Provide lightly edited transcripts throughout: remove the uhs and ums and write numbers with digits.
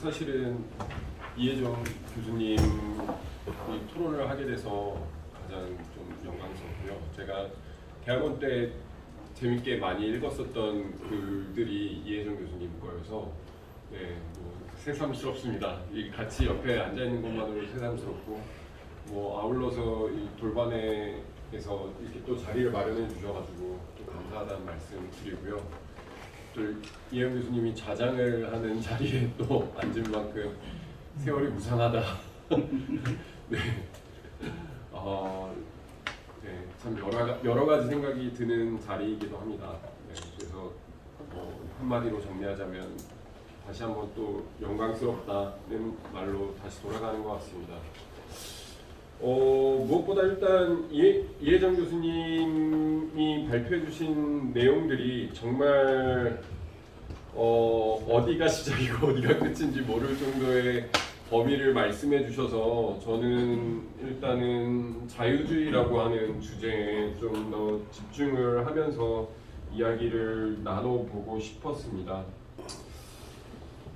사실은 이혜정 교수님 토론을 하게 돼서 가장 좀 영광스럽고요. 제가 대학원 때 재밌게 많이 읽었었던 글들이 이혜정 교수님 거여서 뭐 새삼스럽습니다. 같이 옆에 앉아 있는 것만으로 새삼스럽고 아울러서 이 돌반에서 이렇게 또 자리를 마련해 주셔가지고 또 감사하다는 말씀 드리고요. 또 이혜정 교수님이 자장을 하는 자리에 또 앉은 만큼 세월이 무상하다. 네. 참 여러 가지 생각이 드는 자리이기도 합니다. 그래서 한마디로 정리하자면 다시 한번 또 영광스럽다는 말로 다시 돌아가는 것 같습니다. 무엇보다 일단 이혜정 교수님이 발표해 주신 내용들이 정말 어디가 시작이고 어디가 끝인지 모를 정도의 범위를 말씀해 주셔서 저는 일단은 자유주의라고 하는 주제에 좀 더 집중을 하면서 이야기를 나눠보고 싶었습니다.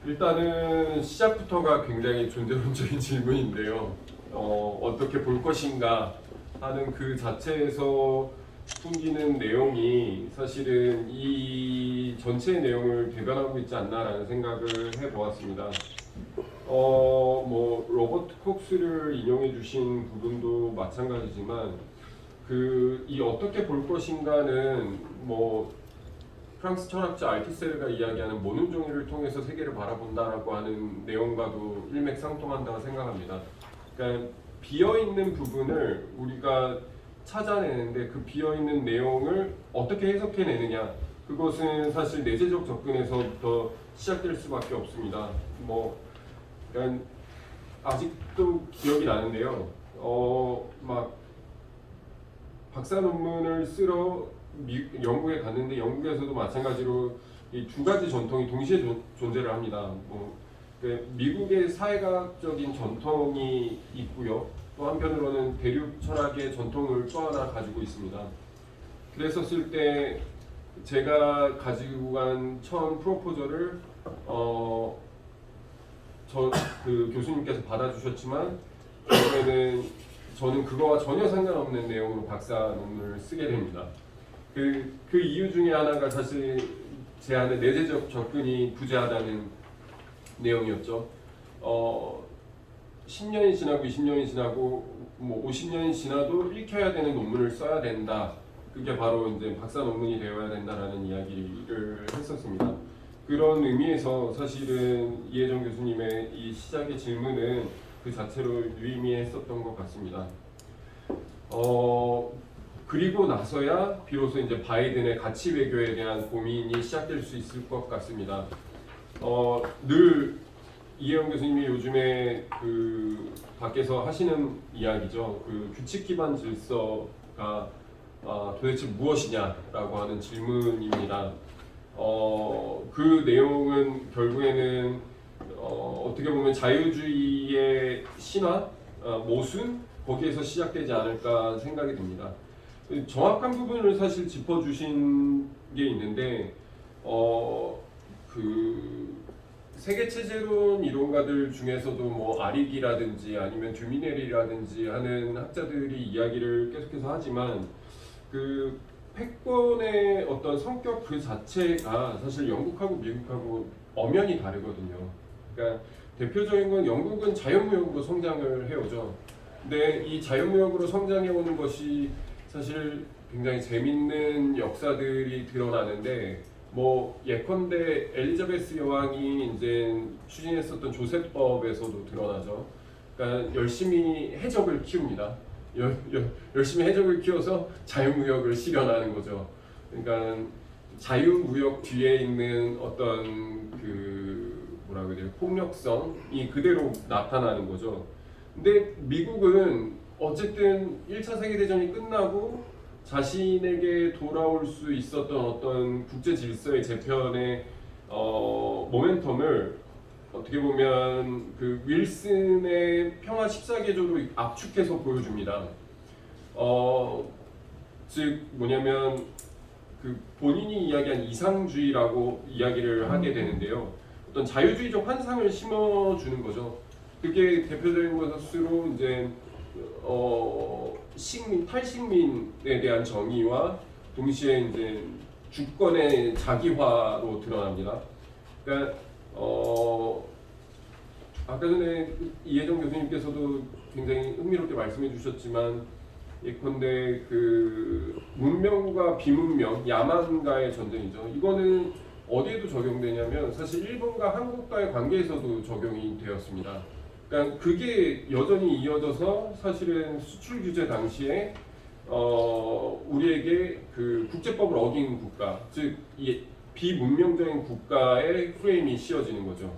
일단은 시작부터가 굉장히 존재론적인 질문인데요. 어떻게 볼 것인가 하는 그 자체에서 풍기는 내용이 사실은 이 전체의 내용을 대변하고 있지 않나라는 생각을 해보았습니다. 로버트 콕스를 인용해 주신 부분도 마찬가지지만 이 어떻게 볼 것인가는 프랑스 철학자 알티세르가 이야기하는 모논종이를 통해서 세계를 바라본다라고 하는 내용과도 일맥상통한다고 생각합니다. 그러니까 비어있는 부분을 우리가 찾아내는데 그 비어있는 내용을 어떻게 해석해내느냐, 그것은 사실 내재적 접근에서부터 시작될 수밖에 없습니다. 그러니까 아직도 기억이 나는데요. 박사 논문을 쓰러 영국에 갔는데 영국에서도 마찬가지로 이 두 가지 전통이 동시에 존재를 합니다. 미국의 사회과학적인 전통이 있고요. 또 한편으로는 대륙 철학의 전통을 또 하나 가지고 있습니다. 그랬었을 때 제가 가지고 간 처음 프로포저를 그 교수님께서 받아주셨지만 결국에는 저는 그거와 전혀 상관없는 내용으로 박사 논문을 쓰게 됩니다. 그 이유 중에 하나가 사실 제 안에 내재적 접근이 부재하다는 내용이었죠. 10년이 지나고 20년이 지나고 50년이 지나도 읽혀야 되는 논문을 써야 된다. 그게 바로 이제 박사 논문이 되어야 된다라는 이야기를 했었습니다. 그런 의미에서 사실은 이혜정 교수님의 이 시작의 질문은 그 자체로 유의미했었던 것 같습니다. 그리고 나서야 비로소 이제 바이든의 가치 외교에 대한 고민이 시작될 수 있을 것 같습니다. 늘 이혜영 교수님이 요즘에 밖에서 하시는 이야기죠. 규칙 기반 질서가 도대체 무엇이냐라고 하는 질문입니다. 그 내용은 결국에는 어떻게 보면 자유주의의 신화, 모순, 거기에서 시작되지 않을까 생각이 듭니다. 정확한 부분을 사실 짚어주신 게 있는데 세계체제론 이론가들 중에서도 아리기라든지 아니면 듀미네리라든지 하는 학자들이 이야기를 계속해서 하지만 패권의 어떤 성격 그 자체가 사실 영국하고 미국하고 엄연히 다르거든요. 그러니까 대표적인 건 영국은 자유무역으로 성장을 해오죠. 근데 이 자유무역으로 성장해오는 것이 사실 굉장히 재밌는 역사들이 드러나는데 예컨대 엘리자베스 여왕이 이제 추진했었던 조세법에서도 드러나죠. 그러니까 열심히 해적을 키웁니다. 열심히 해적을 키워서 자유무역을 실현하는 거죠. 그러니까 자유무역 뒤에 있는 어떤 폭력성이 그대로 나타나는 거죠. 근데 미국은 어쨌든 1차 세계대전이 끝나고 자신에게 돌아올 수 있었던 어떤 국제 질서의 재편의 모멘텀을 어떻게 보면 윌슨의 평화 14개조로 압축해서 보여줍니다. 즉 본인이 이야기한 이상주의라고 이야기를 하게 되는데요. 어떤 자유주의적 환상을 심어주는 거죠. 그게 대표적인 것으로 이제 탈식민에 대한 정의와 동시에 이제 주권의 자기화로 드러납니다. 그러니까 아까 전에 이혜정 교수님께서도 굉장히 흥미롭게 말씀해 주셨지만 예컨대 그 문명과 비문명, 야만과의 전쟁이죠. 이거는 어디에도 적용되냐면 사실 일본과 한국과의 관계에서도 적용이 되었습니다. 그러니까 그게 여전히 이어져서 사실은 수출 규제 당시에 우리에게 그 국제법을 어긴 국가, 즉 비문명적인 국가의 프레임이 씌워지는 거죠.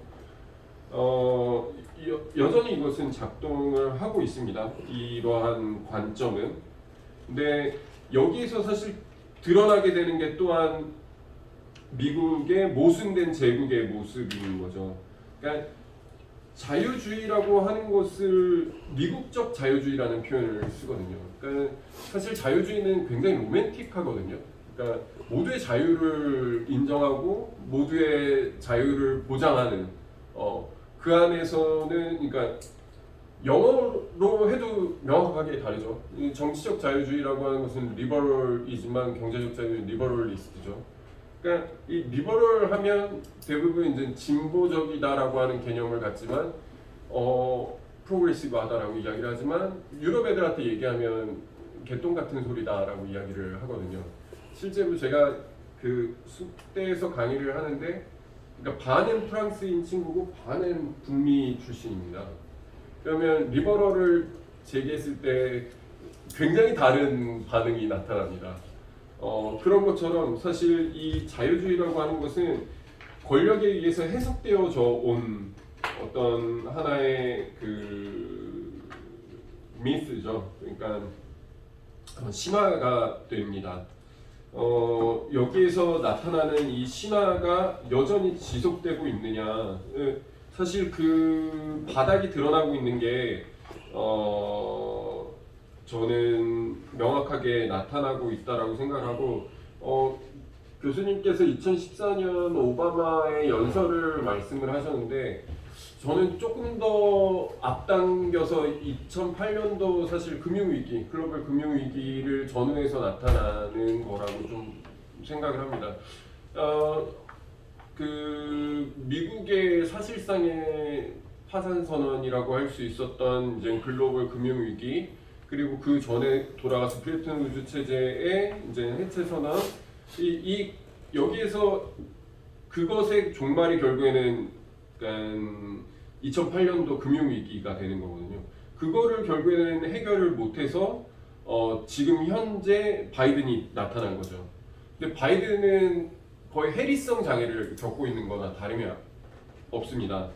여전히 이것은 작동을 하고 있습니다. 이러한 관점은. 근데 여기에서 사실 드러나게 되는 게 또한 미국의 모순된 제국의 모습인 거죠. 그러니까 자유주의라고 하는 것을 미국적 자유주의라는 표현을 쓰거든요. 그러니까 사실 자유주의는 굉장히 로맨틱하거든요. 그러니까 모두의 자유를 인정하고 모두의 자유를 보장하는 그 안에서는 그러니까 영어로 해도 명확하게 다르죠. 정치적 자유주의라고 하는 것은 리버럴이지만 경제적 자유는 리버럴리스트죠. 그러니까 이 리버럴하면 대부분 이제 진보적이다라고 하는 개념을 갖지만 프로그레시브하다라고 이야기를 하지만 유럽 애들한테 얘기하면 개똥 같은 소리다라고 이야기를 하거든요. 실제로 제가 그 숙대에서 강의를 하는데 그러니까 반은 프랑스인 친구고 반은 북미 출신입니다. 그러면 리버럴을 제기했을 때 굉장히 다른 반응이 나타납니다. 그런 것처럼 사실 이 자유주의라고 하는 것은 권력에 의해서 해석되어져 온 어떤 하나의 그 미스죠. 그러니까 신화가 됩니다. 여기에서 나타나는 이 신화가 여전히 지속되고 있느냐, 사실 그 바닥이 드러나고 있는 게 저는 명확하게 나타나고 있다라고 생각하고 교수님께서 2014년 오바마의 연설을 말씀을 하셨는데 저는 조금 더 앞당겨서 2008년도 사실 금융위기, 글로벌 금융위기를 전후해서 나타나는 거라고 좀 생각을 합니다. 그 미국의 사실상의 파산 선언이라고 할 수 있었던 이제 글로벌 금융위기, 그리고 그 전에 돌아가서 브레튼 우드 체제의 이제 해체 선언, 여기에서 그것의 종말이 결국에는 2008년도 금융위기가 되는 거거든요. 그거를 결국에는 해결을 못해서 지금 현재 바이든이 나타난 거죠. 근데 바이든은 거의 해리성 장애를 겪고 있는 거나 다름이 없습니다.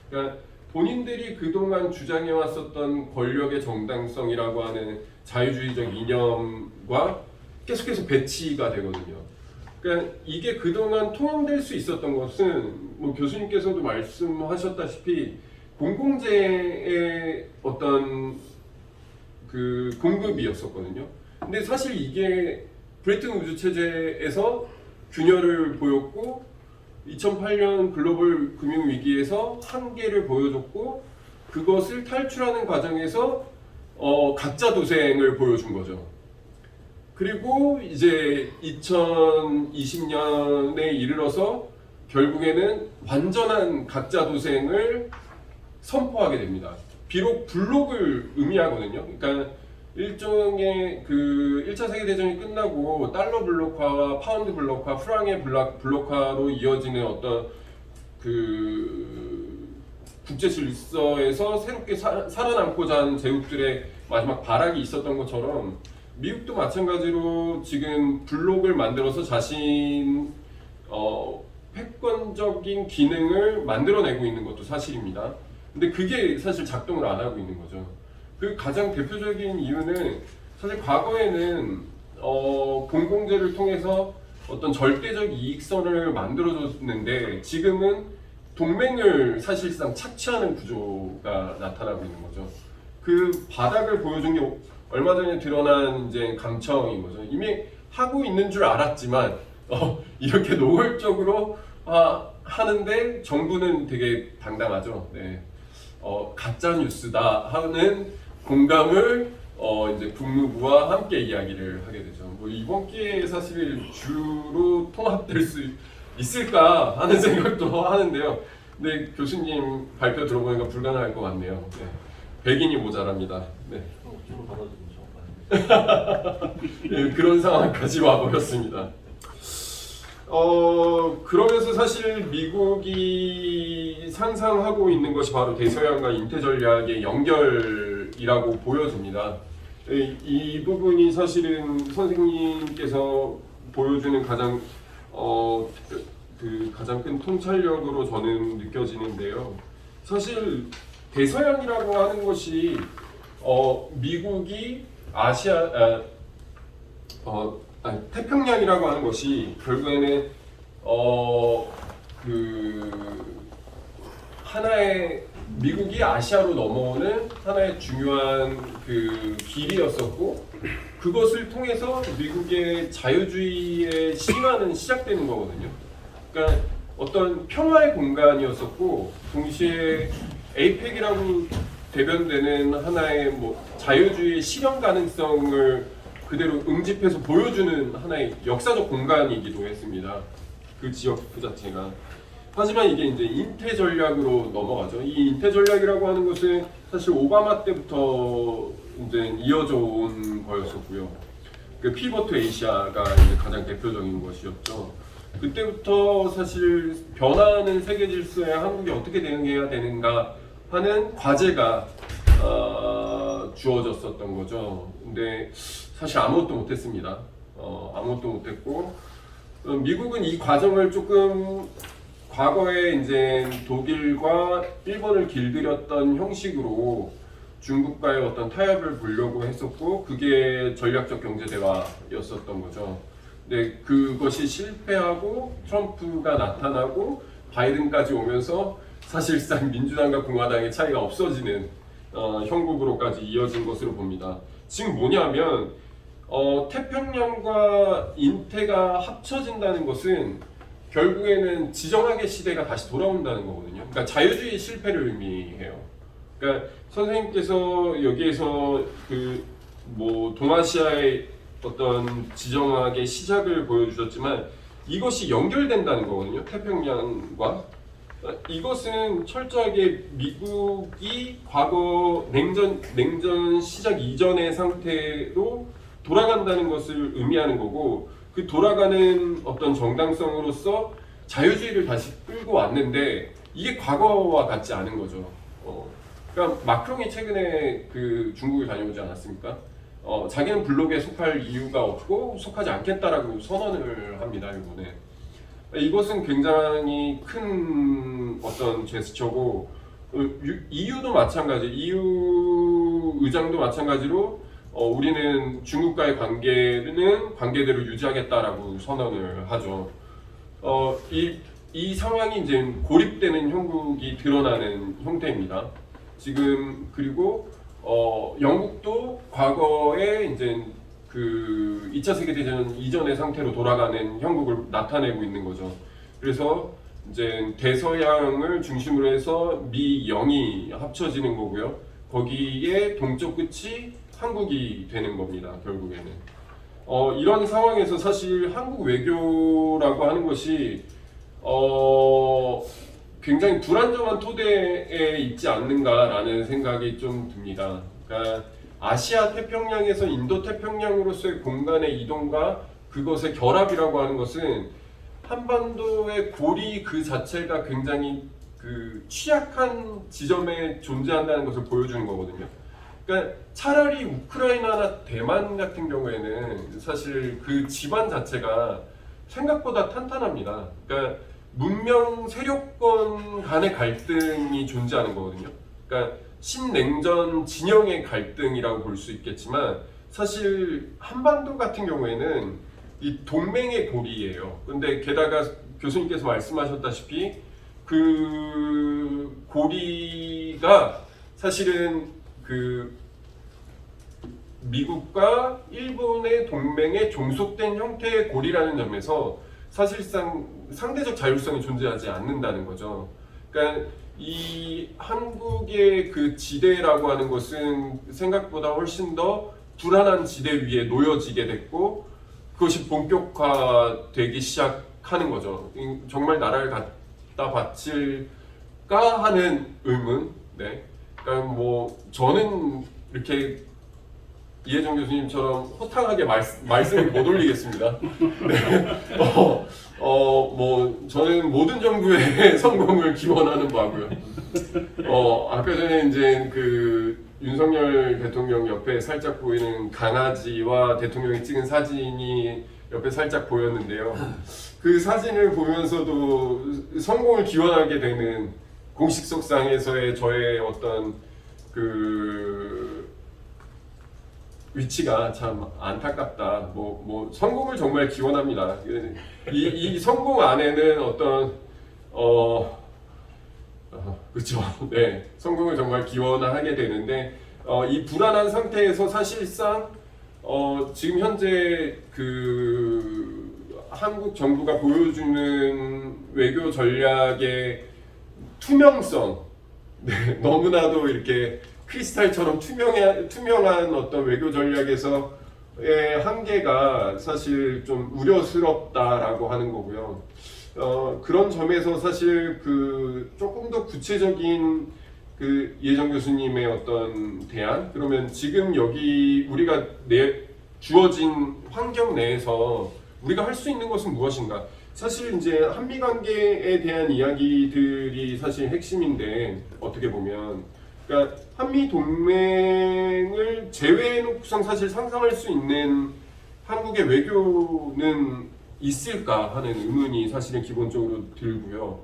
그러니까 본인들이 그동안 주장해왔었던 권력의 정당성이라고 하는 자유주의적 이념과 계속해서 배치가 되거든요. 그러니까 이게 그동안 통용될 수 있었던 것은 뭐 교수님께서도 말씀하셨다시피 공공재의 어떤 그 공급이었었거든요. 근데 사실 이게 브레튼 우드 체제에서 균열을 보였고 2008년 글로벌 금융위기에서 한계를 보여줬고 그것을 탈출하는 과정에서 각자 도생을 보여준 거죠. 그리고 이제 2020년에 이르러서 결국에는 완전한 각자 도생을 선포하게 됩니다. 비록 블록을 의미하거든요. 그러니까 일종의 그 1차 세계대전이 끝나고 달러 블록화와 파운드 블록화, 프랑의 블록화로 이어지는 어떤 그 국제 질서에서 새롭게 살아남고자 하는 제국들의 마지막 발악이 있었던 것처럼 미국도 마찬가지로 지금 블록을 만들어서 자신 패권적인 기능을 만들어내고 있는 것도 사실입니다. 근데 그게 사실 작동을 안 하고 있는 거죠. 그 가장 대표적인 이유는 사실 과거에는 공공재를 통해서 어떤 절대적 이익선을 만들어줬는데 지금은 동맹을 사실상 착취하는 구조가 나타나고 있는 거죠. 그 바닥을 보여준 게 얼마 전에 드러난 이제 감청인 거죠. 이미 하고 있는 줄 알았지만 이렇게 노골적으로 하는데 정부는 되게 당당하죠. 네. 가짜 뉴스다 하는 공감을 이제 국무부와 함께 이야기를 하게 되죠. 뭐 이번 기회에 사실 주로 통합될 수 있을까 하는 생각도 하는데요. 근데 교수님 발표 들어보니까 불가능할 것 같네요. 네. 100인이 모자랍니다. 네. 네, 그런 상황까지 와버렸습니다. 그러면서 사실 미국이 상상하고 있는 것이 바로 대서양과 인태 전략의 연결이라고 보여집니다. 이 부분이 사실은 선생님께서 보여주는 가장 가장 큰 통찰력으로 저는 느껴지는데요. 사실 대서양이라고 하는 것이 미국이 태평양이라고 하는 것이 결국에는 하나의 미국이 아시아로 넘어오는 하나의 중요한 길이었었고, 그것을 통해서 미국의 자유주의의 신화는 시작되는 거거든요. 그러니까 어떤 평화의 공간이었었고, 동시에 에이펙이라고 대변되는 하나의 자유주의의 실현 가능성을 그대로 응집해서 보여주는 하나의 역사적 공간이기도 했습니다. 그 지역 그 자체가. 하지만 이게 이제 인태 전략으로 넘어가죠. 이 인태 전략이라고 하는 것은 사실 오바마 때부터 이제 이어져 온 거였었고요. 그 피벗 투 에이시아가 이제 가장 대표적인 것이었죠. 그때부터 사실 변화하는 세계 질서에 한국이 어떻게 대응해야 되는가 하는 과제가 주어졌었던 거죠. 근데 사실 아무것도 못했습니다. 아무것도 못했고, 미국은 이 과정을 조금 과거에 이제 독일과 일본을 길들였던 형식으로 중국과의 어떤 타협을 보려고 했었고, 그게 전략적 경제 대화였었던 거죠. 근데 그것이 실패하고 트럼프가 나타나고 바이든까지 오면서 사실상 민주당과 공화당의 차이가 없어지는 형국으로까지 이어진 것으로 봅니다. 지금 뭐냐면 태평양과 인태가 합쳐진다는 것은 결국에는 지정학의 시대가 다시 돌아온다는 거거든요. 그러니까 자유주의 실패를 의미해요. 그러니까 선생님께서 여기에서 동아시아의 어떤 지정학의 시작을 보여주셨지만 이것이 연결된다는 거거든요. 태평양과. 이것은 철저하게 미국이 과거 냉전 시작 이전의 상태로 돌아간다는 것을 의미하는 거고, 그 돌아가는 어떤 정당성으로서 자유주의를 다시 끌고 왔는데 이게 과거와 같지 않은 거죠. 그러니까 마크롱이 최근에 중국을 다녀오지 않았습니까? 자기는 블록에 속할 이유가 없고 속하지 않겠다라고 선언을 합니다, 일본에. 이것은 굉장히 큰 어떤 제스처고, EU도 마찬가지, EU 의장도 마찬가지로 우리는 중국과의 관계는 관계대로 유지하겠다라고 선언을 하죠. 이 상황이 이제 고립되는 형국이 드러나는 형태입니다. 지금 그리고 영국도 과거에 이제 2차 세계대전 이전의 상태로 돌아가는 형국을 나타내고 있는 거죠. 그래서 이제 대서양을 중심으로 해서 미영이 합쳐지는 거고요. 거기에 동쪽 끝이 한국이 되는 겁니다. 결국에는. 이런 상황에서 사실 한국 외교라고 하는 것이 굉장히 불안정한 토대에 있지 않는가라는 생각이 좀 듭니다. 그러니까 아시아 태평양에서 인도 태평양으로서의 공간의 이동과 그것의 결합이라고 하는 것은 한반도의 고리 그 자체가 굉장히 취약한 지점에 존재한다는 것을 보여주는 거거든요. 그러니까 차라리 우크라이나나 대만 같은 경우에는 사실 그 지반 자체가 생각보다 탄탄합니다. 그러니까 문명 세력권 간의 갈등이 존재하는 거거든요. 그러니까 신냉전 진영의 갈등이라고 볼 수 있겠지만 사실 한반도 같은 경우에는 이 동맹의 고리예요. 근데 게다가 교수님께서 말씀하셨다시피 그 고리가 사실은 미국과 일본의 동맹에 종속된 형태의 고리라는 점에서 사실상 상대적 자율성이 존재하지 않는다는 거죠. 그러니까 이 한국의 그 지대라고 하는 것은 생각보다 훨씬 더 불안한 지대 위에 놓여지게 됐고 그것이 본격화되기 시작하는 거죠. 정말 나라를 갖다 바칠까 하는 의문. 네. 그러니까 뭐 저는 이렇게 이혜정 교수님처럼 호탕하게 말씀을 못 올리겠습니다. 네. 뭐 저는 모든 정부의 성공을 기원하는 바고요. 아까 전에 이제 그 윤석열 대통령 옆에 살짝 보이는 강아지와 대통령이 찍은 사진이 옆에 살짝 보였는데요. 그 사진을 보면서도 성공을 기원하게 되는 공식 석상에서의 저의 어떤 그 위치가 참 안타깝다. 뭐 성공을 정말 기원합니다. 이 성공 안에는 어떤 그렇죠. 네, 성공을 정말 기원하게 되는데 이 불안한 상태에서 사실상 지금 현재 그 한국 정부가 보여주는 외교 전략의 투명성, 네, 너무나도 이렇게 크리스탈처럼 투명한 어떤 외교 전략에서의 한계가 사실 좀 우려스럽다라고 하는 거고요. 그런 점에서 사실 그 조금 더 구체적인 그 이혜정 교수님의 어떤 대안, 그러면 지금 여기 우리가 주어진 환경 내에서 우리가 할 수 있는 것은 무엇인가? 사실 이제 한미 관계에 대한 이야기들이 사실 핵심인데 어떻게 보면 그러니까 한미 동맹을 제외해놓고선 사실 상상할 수 있는 한국의 외교는 있을까 하는 의문이 사실은 기본적으로 들고요.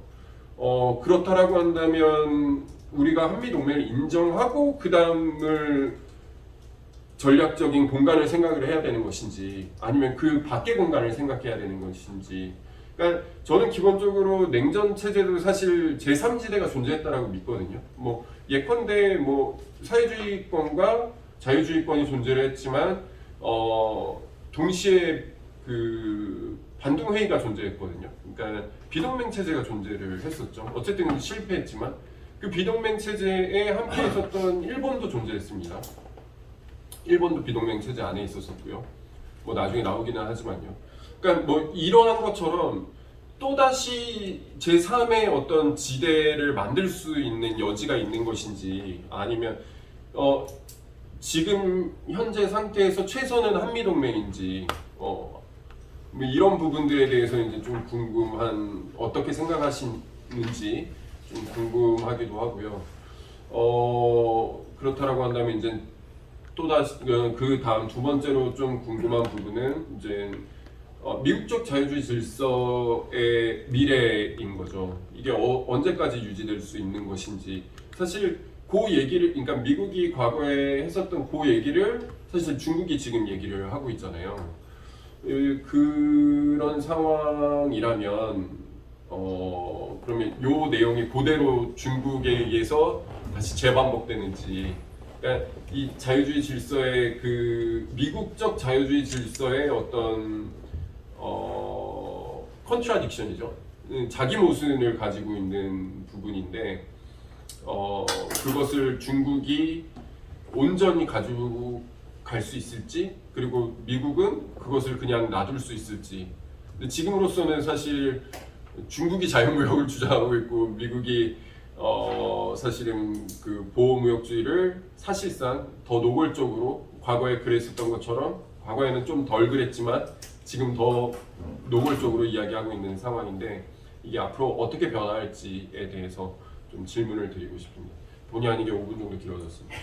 그렇다라고 한다면 우리가 한미 동맹을 인정하고 그 다음을 전략적인 공간을 생각을 해야 되는 것인지 아니면 그 밖의 공간을 생각해야 되는 것인지. 그러니까 저는 기본적으로 냉전 체제도 사실 제3지대가 존재했다라고 믿거든요. 뭐 예컨대 뭐 사회주의권과 자유주의권이 존재를 했지만 동시에 그 반동회의가 존재했거든요. 그러니까 비동맹 체제가 존재를 했었죠. 어쨌든 실패했지만 그 비동맹 체제에 함께 있었던 일본도 존재했습니다. 일본도 비동맹 체제 안에 있었었고요. 뭐 나중에 나오기는 하지만요. 그러니까 뭐 이러한 것처럼 또다시 제3의 어떤 지대를 만들 수 있는 여지가 있는 것인지 아니면 지금 현재 상태에서 최선은 한미동맹인지 뭐 이런 부분들에 대해서 이제 좀 궁금한 어떻게 생각하시는지 좀 궁금하기도 하고요. 그렇다라고 한다면 이제 또다시 그 다음 두 번째로 좀 궁금한 부분은 이제 미국적 자유주의 질서의 미래인 거죠. 이게 언제까지 유지될 수 있는 것인지 사실 그 얘기를 그러니까 미국이 과거에 했었던 그 얘기를 사실 중국이 지금 얘기를 하고 있잖아요. 그런 상황이라면 그러면 요 내용이 그대로 중국에 의해서 다시 재반복되는지 그러니까 이 자유주의 질서의 그 미국적 자유주의 질서의 어떤 컨트라딕션이죠. 자기 모순을 가지고 있는 부분인데 그것을 중국이 온전히 가지고 갈 수 있을지 그리고 미국은 그것을 그냥 놔둘 수 있을지. 근데 지금으로서는 사실 중국이 자유무역을 주장하고 있고 미국이 사실은 그 보호무역주의를 사실상 더 노골적으로 과거에 그랬었던 것처럼 과거에는 좀 덜 그랬지만 지금 더 노골적으로 이야기하고 있는 상황인데 이게 앞으로 어떻게 변화할지에 대해서 좀 질문을 드리고 싶습니다. 본의 아니게 5분 정도 길어졌습니다.